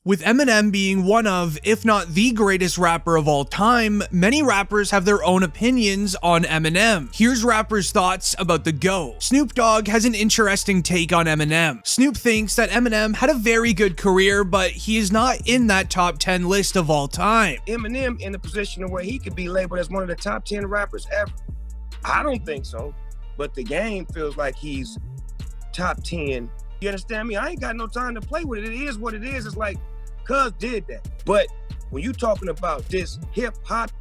With Eminem being one of, if not the greatest rapper of all time, many rappers have their own opinions on Eminem. Here's rappers' thoughts about the GOAT. Snoop Dogg has an interesting take on Eminem. Snoop thinks that Eminem had a very good career, but he is not in that top 10 list of all time. Eminem in a position where he could be labeled as one of the top 10 rappers ever. I don't think so, but the game feels like he's top 10. You understand me? I ain't got no time to play with it. It is what it is. It's like, Cuz did that. But when you talking about this hip hop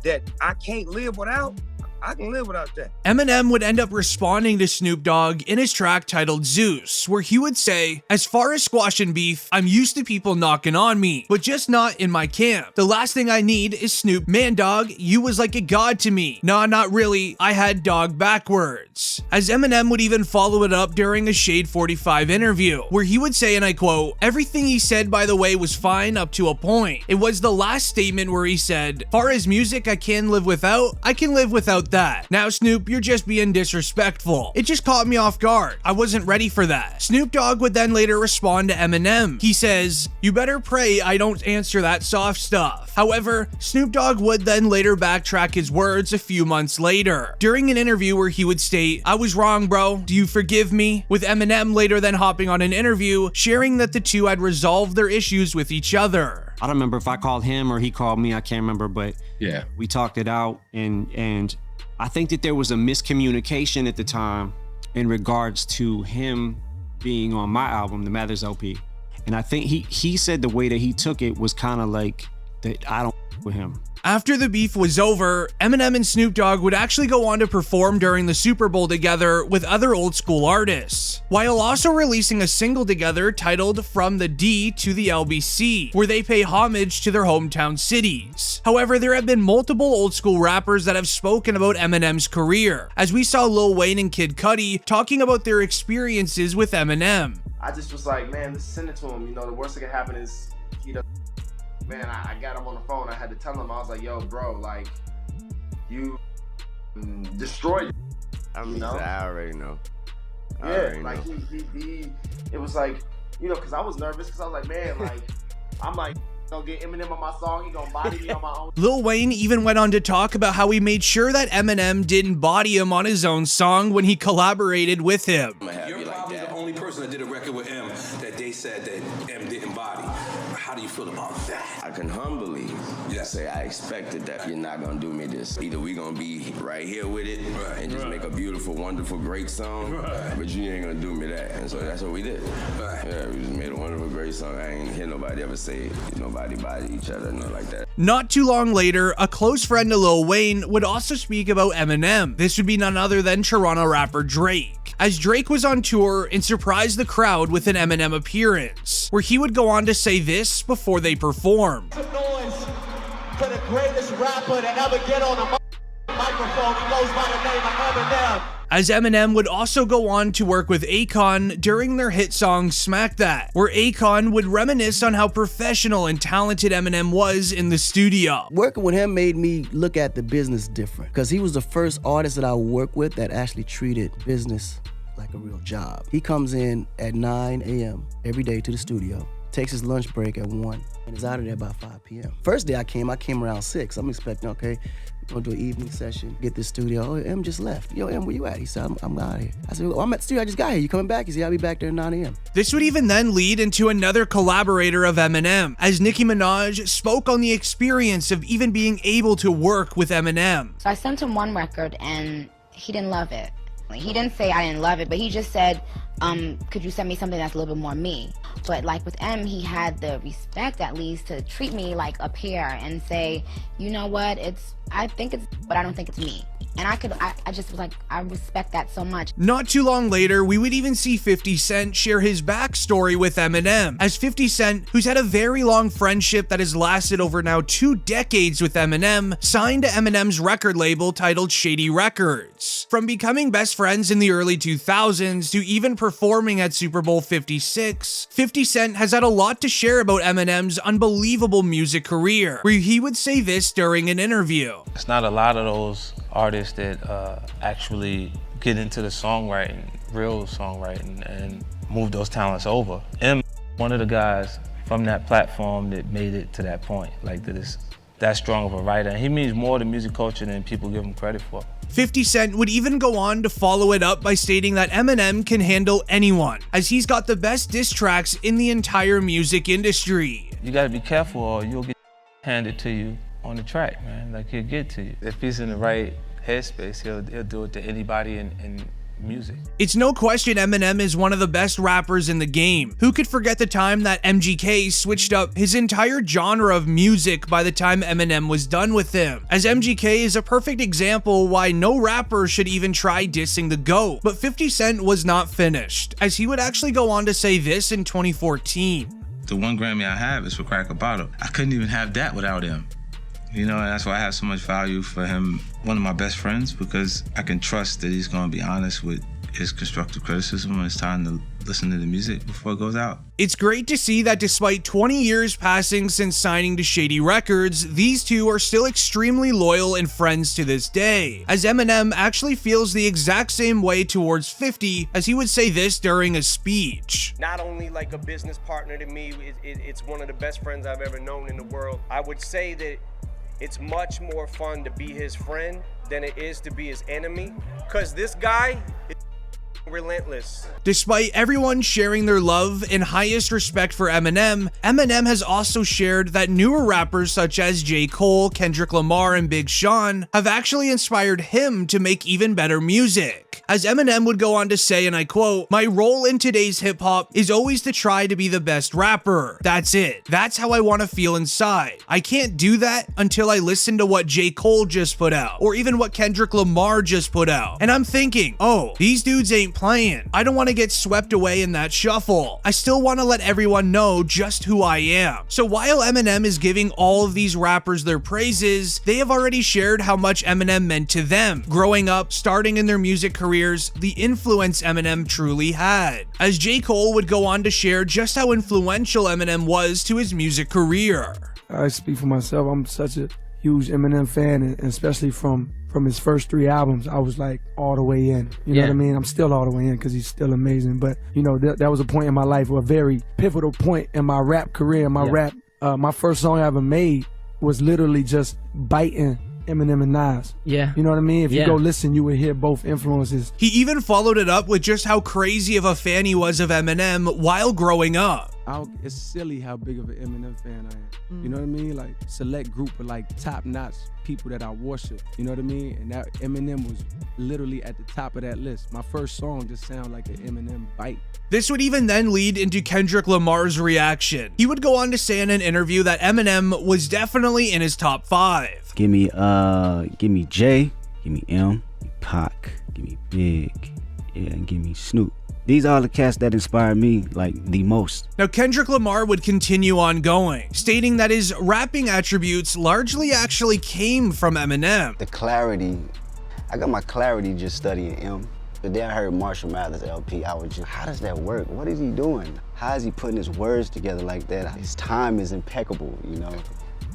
that I can't live without, I can live without that. Eminem would end up responding to Snoop Dogg in his track titled Zeus, where he would say, "As far as squashing beef, I'm used to people knocking on me, but just not in my camp. The last thing I need is Snoop. Man, dog, you was like a god to me. Nah, not really. I had dog backwards." As Eminem would even follow it up during a Shade 45 interview, where he would say, and I quote, "Everything he said, by the way, was fine up to a point. It was the last statement where he said, far as music I can live without, I can live without that. Now, Snoop, you're just being disrespectful. It just caught me off guard. I wasn't ready for that." Snoop Dogg would then later respond to Eminem. He says, "You better pray I don't answer that soft stuff." However, Snoop Dogg would then later backtrack his words a few months later, during an interview where he would state, "I was wrong, bro. Do you forgive me?" With Eminem later then hopping on an interview, sharing that the two had resolved their issues with each other. I don't remember if I called him or he called me, I can't remember, but yeah, we talked it out, and I think that there was a miscommunication at the time in regards to him being on my album, the Mathers LP. And I think he said the way that he took it was kind of like that I don't with him. After the beef was over, Eminem and Snoop Dogg would actually go on to perform during the Super Bowl together with other old school artists, while also releasing a single together titled From the D to the LBC, where they pay homage to their hometown cities. However, there have been multiple old school rappers that have spoken about Eminem's career, as we saw Lil Wayne and Kid Cudi talking about their experiences with Eminem. I just was like, man, let's send it to him. You know, the worst that could happen is he doesn't. Man, I got him on the phone. I had to tell him, I was like, yo, bro, like, you destroyed it. I mean, I already know. He it was like, you know, because I was nervous, because I was like, man, like, I'm like, gonna get Eminem on my song, he gonna body me on my own. Lil Wayne even went on to talk about how he made sure that Eminem didn't body him on his own song when he collaborated with him. You're probably the only person that did a record with M that they said that M didn't body. How do you feel about that? I can humbly say I expected that you're not gonna do me this. Either we gonna be right here with it and just make a beautiful, wonderful, great song, but you ain't gonna do me that. And so that's what we did. Yeah, we just made a wonderful, great song. I ain't hear nobody ever say nobody body each other, nothing like that. Not too long later, a close friend of Lil Wayne would also speak about Eminem. This would be none other than Toronto rapper Drake, as Drake was on tour and surprised the crowd with an Eminem appearance, where he would go on to say this before they performed. Some noise for the greatest rapper to ever get on a microphone. He goes by the name of Eminem. As Eminem would also go on to work with Akon during their hit song Smack That, where Akon would reminisce on how professional and talented Eminem was in the studio. Working with him made me look at the business different, because he was the first artist that I worked with that actually treated business like a real job. He comes in at 9 a.m. every day to the studio, takes his lunch break at 1, and is out of there by 5 p.m. First day I came around 6. I'm expecting, okay, we're gonna do an evening session, get this studio. Oh, M just left. Yo, M, where you at? He said, I'm out of here. I said, well, I'm at the studio, I just got here. You coming back? He said, I'll be back there at 9 a.m. This would even then lead into another collaborator of Eminem, as Nicki Minaj spoke on the experience of even being able to work with Eminem. So I sent him one record and he didn't love it. He didn't say I didn't love it, but he just said, could you send me something that's a little bit more me? But like with M, he had the respect at least to treat me like a peer and say, you know what, I think it's, but I don't think it's me. And I just was like, I respect that so much. Not too long later, we would even see 50 Cent share his backstory with Eminem, as 50 Cent, who's had a very long friendship that has lasted over now 2 decades with Eminem, signed to Eminem's record label titled Shady Records. From becoming best friends in the early 2000s to even performing at Super Bowl 56, 50 Cent has had a lot to share about Eminem's unbelievable music career, where he would say this during an interview. It's not a lot of those artists that actually get into the songwriting, real songwriting, and move those talents over. M, one of the guys from that platform that made it to that point, like that is that strong of a writer. And he means more to music culture than people give him credit for. 50 Cent would even go on to follow it up by stating that Eminem can handle anyone, as he's got the best diss tracks in the entire music industry. You gotta be careful or you'll get handed to you on the track, man. Like, he'll get to you. If he's in the right headspace, he'll do it to anybody in music. It's no question Eminem is one of the best rappers in the game. Who could forget the time that MGK switched up his entire genre of music by the time Eminem was done with him, as MGK is a perfect example why no rapper should even try dissing the GOAT. But 50 Cent was not finished, as he would actually go on to say this in 2014. The one Grammy I have is for Crack a Bottle. I couldn't even have that without him. You know, and that's why I have so much value for him, one of my best friends, because I can trust that he's gonna be honest with his constructive criticism when it's time to listen to the music before it goes out. It's great to see that despite 20 years passing since signing to Shady Records, these two are still extremely loyal and friends to this day, as Eminem actually feels the exact same way towards 50, as he would say this during a speech. Not only like a business partner to me, it's one of the best friends I've ever known in the world. I would say that it's much more fun to be his friend than it is to be his enemy, because this guy is relentless. Despite everyone sharing their love and highest respect for Eminem, Eminem has also shared that newer rappers such as J. Cole, Kendrick Lamar, and Big Sean have actually inspired him to make even better music. As Eminem would go on to say, and I quote, "My role in today's hip-hop is always to try to be the best rapper. That's it. That's how I want to feel inside. I can't do that until I listen to what J. Cole just put out, or even what Kendrick Lamar just put out. And I'm thinking, oh, these dudes ain't playing. I don't want to get swept away in that shuffle. I still want to let everyone know just who I am." So while Eminem is giving all of these rappers their praises, they have already shared how much Eminem meant to them, growing up, starting in their music careers, the influence Eminem truly had. As J. Cole would go on to share just how influential Eminem was to his music career. I speak for myself. I'm such a huge Eminem fan, and especially from his first 3 albums, I was like all the way in. You know what I mean? I'm still all the way in because he's still amazing. But you know, that was a point in my life, a very pivotal point in my rap career. My first song I ever made was literally just biting Eminem and Nas. Yeah. You know what I mean? If you go listen, you would hear both influences. He even followed it up with just how crazy of a fan he was of Eminem while growing up. It's silly how big of an Eminem fan I am. You know what I mean? Like, select group of like top-notch people that I worship. You know what I mean? And that Eminem was literally at the top of that list. My first song just sounded like an Eminem bite. This would even then lead into Kendrick Lamar's reaction. He would go on to say in an interview that Eminem was definitely in his top 5. Give me Jay, give me M, give me Pac, give me Big, and give me Snoop. These are the cats that inspire me like the most. Now Kendrick Lamar would continue on going, stating that his rapping attributes largely actually came from Eminem. The clarity, I got my clarity just studying M. But then I heard Marshall Mathers LP, I was just, how does that work? What is he doing? How is he putting his words together like that? His time is impeccable, you know?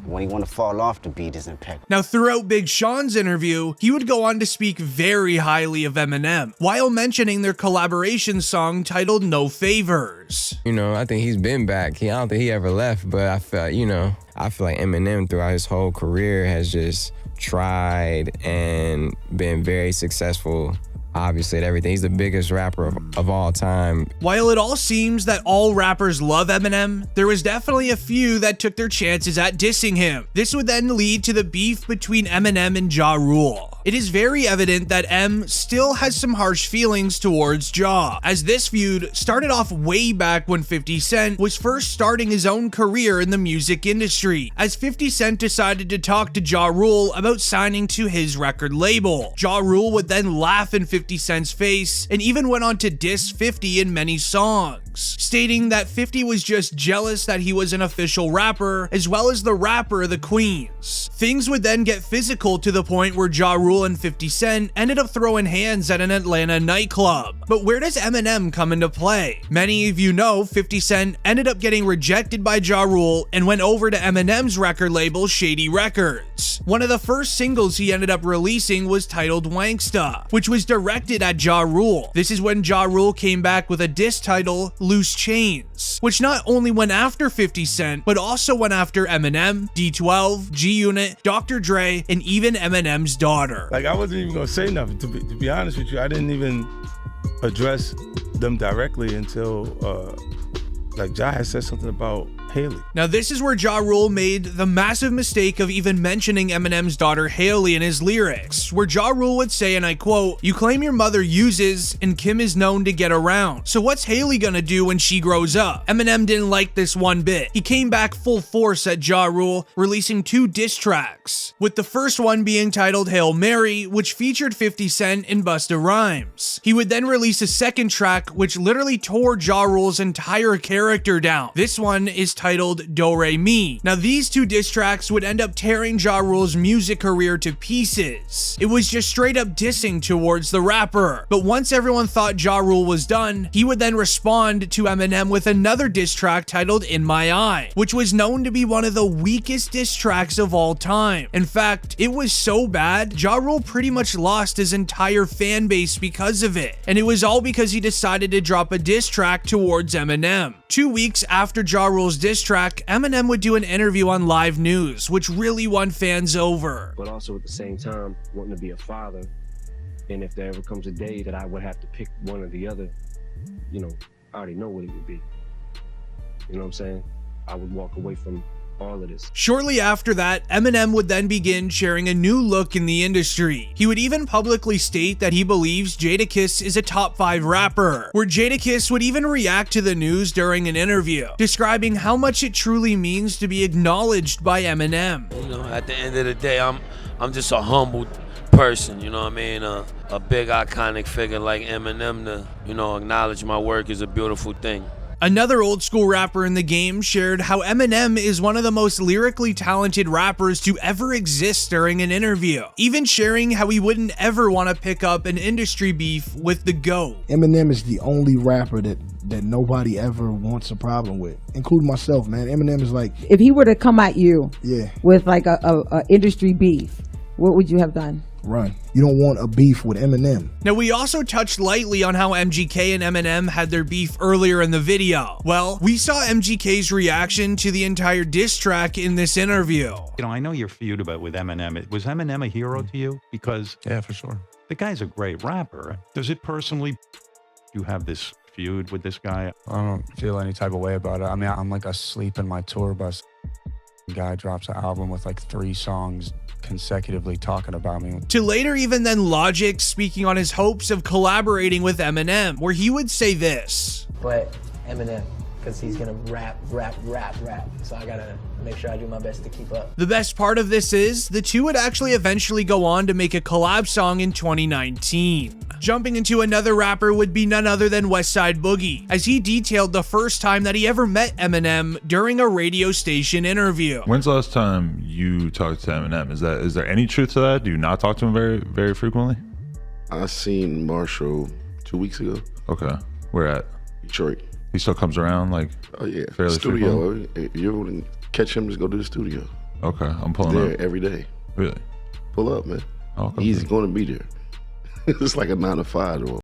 When he want to fall off the beat is impeccable. Now throughout Big Sean's interview, he would go on to speak very highly of Eminem, while mentioning their collaboration song titled No Favors. You know, I think he's been back. I don't think he ever left, but I feel like Eminem throughout his whole career has just tried and been very successful. Obviously, at everything. He's the biggest rapper of all time. While it all seems that all rappers love Eminem, there was definitely a few that took their chances at dissing him. This would then lead to the beef between Eminem and Ja Rule. It is very evident that M still has some harsh feelings towards Ja, as this feud started off way back when 50 Cent was first starting his own career in the music industry, as 50 Cent decided to talk to Ja Rule about signing to his record label. Ja Rule would then laugh in 50 Cent's face and even went on to diss 50 in many songs, stating that 50 was just jealous that he was an official rapper as well as the rapper of the Queens. Things would then get physical to the point where Ja Rule and 50 Cent ended up throwing hands at an Atlanta nightclub. But where does Eminem come into play? Many of you know 50 Cent ended up getting rejected by Ja Rule and went over to Eminem's record label Shady Records. charts. One of the first singles he ended up releasing was titled Wanksta, which was directed at Ja Rule. This is when Ja Rule came back with a diss title, Loose Chains, which not only went after 50 Cent, but also went after Eminem, D12, G-Unit, Dr. Dre, and even Eminem's daughter. Like, I wasn't even gonna say nothing, to be honest with you. I didn't even address them directly until like Ja had said something about Haley. Now this is where Ja Rule made the massive mistake of even mentioning Eminem's daughter Haley in his lyrics, where Ja Rule would say, and I quote, "You claim your mother uses and Kim is known to get around. So what's Haley gonna do when she grows up?" Eminem didn't like this one bit. He came back full force at Ja Rule, releasing 2 diss tracks, with the first one being titled Hail Mary, which featured 50 Cent and Busta Rhymes. He would then release a second track which literally tore Ja Rule's entire character down. This one is titled Do Re Mi. Now these 2 diss tracks would end up tearing Ja Rule's music career to pieces. It was just straight up dissing towards the rapper. But once everyone thought Ja Rule was done, he would then respond to Eminem with another diss track titled In My Eye, which was known to be one of the weakest diss tracks of all time. In fact, it was so bad, Ja Rule pretty much lost his entire fan base because of it. And it was all because he decided to drop a diss track towards Eminem. 2 weeks after Ja Rule's diss track, Eminem would do an interview on Live News, which really won fans over. But also at the same time, wanting to be a father, and if there ever comes a day that I would have to pick one or the other, you know, I already know what it would be. You know what I'm saying? I would walk away from all of this. Shortly after that, Eminem would then begin sharing a new look in the industry. He would even publicly state that he believes Jadakiss is a top 5 rapper, where Jadakiss would even react to the news during an interview, describing how much it truly means to be acknowledged by Eminem. You know, at the end of the day, I'm just a humble person, you know what I mean? A big iconic figure like Eminem to, you know, acknowledge my work is a beautiful thing. Another old school rapper in the game shared how Eminem is one of the most lyrically talented rappers to ever exist during an interview, even sharing how he wouldn't ever want to pick up an industry beef with the GOAT. Eminem is the only rapper that nobody ever wants a problem with, including myself, man. Eminem is like... If he were to come at you yeah, with like a industry beef, what would you have done? Run. You don't want a beef with Eminem. Now, we also touched lightly on how MGK and Eminem had their beef earlier in the video. Well, we saw MGK's reaction to the entire diss track in this interview. You know, I know your feud with Eminem. Was Eminem a hero to you? Because yeah, for sure. The guy's a great rapper. Does it personally, you have this feud with this guy? I don't feel any type of way about it. I mean, I'm like asleep in my tour bus. The guy drops an album with like 3 songs consecutively talking about me. To later even then Logic speaking on his hopes of collaborating with Eminem, where he would say this. But Eminem, because he's gonna rap. So I gotta make sure I do my best to keep up. The best part of this is, the two would actually eventually go on to make a collab song in 2019. Jumping into another rapper would be none other than Westside Boogie, as he detailed the first time that he ever met Eminem during a radio station interview. When's the last time you talked to Eminem? Is there any truth to that? Do you not talk to him very frequently? I seen Marshall 2 weeks ago. Okay. Where at? Detroit. He still comes around, like, oh yeah, fairly studio. frequently? If you ever catch him, just go to the studio. Okay, I'm pulling there up. every day. Really? Pull up, man. Okay. He's going to be there. It's like a 9 to 5 or